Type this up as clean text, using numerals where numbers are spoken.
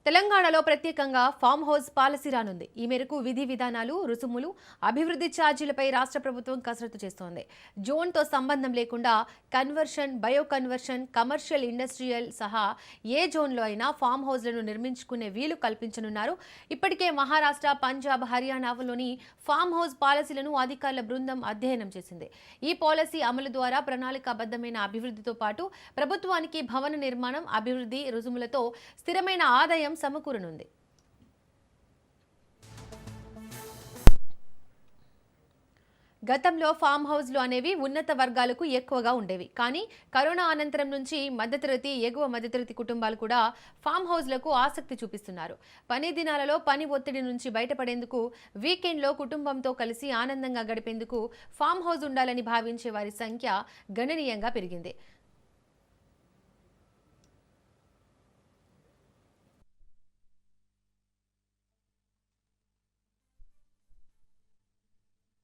తెలంగాణలో ప్రత్యేకంగా farm house policy రానుంది. ఈ మేరకు విధి విధానాలు, రుసుములు, అభివృద్ధి ఛార్జీలపై రాష్ట్ర ప్రభుత్వం కసరత్తు చేస్తోంది. జోన్తో సంబంధం లేకుండా conversion, bio conversion, commercial, industrial సహా ఏ జోన్లో అయినా ఫామ్ హౌస్లను నిర్మించుకునే వీలు కల్పించనున్నారు. ఇప్పటికే మహారాష్ట్ర, పంజాబ్, హర్యానాలోని ఫామ్ హౌస్ పాలసీలను అధికారుల బృందం అధ్యయనం చేసింది. ఈ పాలసీ అమలు ద్వారా ప్రణాళికాబద్ధమైన అభివృద్ధితో పాటు ప్రభుత్వానికి భవన నిర్మాణం, అభివృద్ధి రుసుములతో స్థిరమైన ఆదాయం సమకూరనుంది. గతంలో ఫామ్ హౌస్లు అనేవి ఉన్నత వర్గాలకు ఎక్కువగా ఉండేవి. కానీ కరోనా అనంతరం నుంచి మధ్యతరగతి, ఎగువ మధ్యతరగతి కుటుంబాలు కూడా ఫామ్ హౌస్లకు ఆసక్తి చూపిస్తున్నారు. పని దినాలలో పని ఒత్తిడి నుంచి బయటపడేందుకు, వీకెండ్లో కుటుంబంతో కలిసి ఆనందంగా గడిపేందుకు ఫామ్ హౌస్ ఉండాలని భావించే వారి సంఖ్య గణనీయంగా పెరిగింది.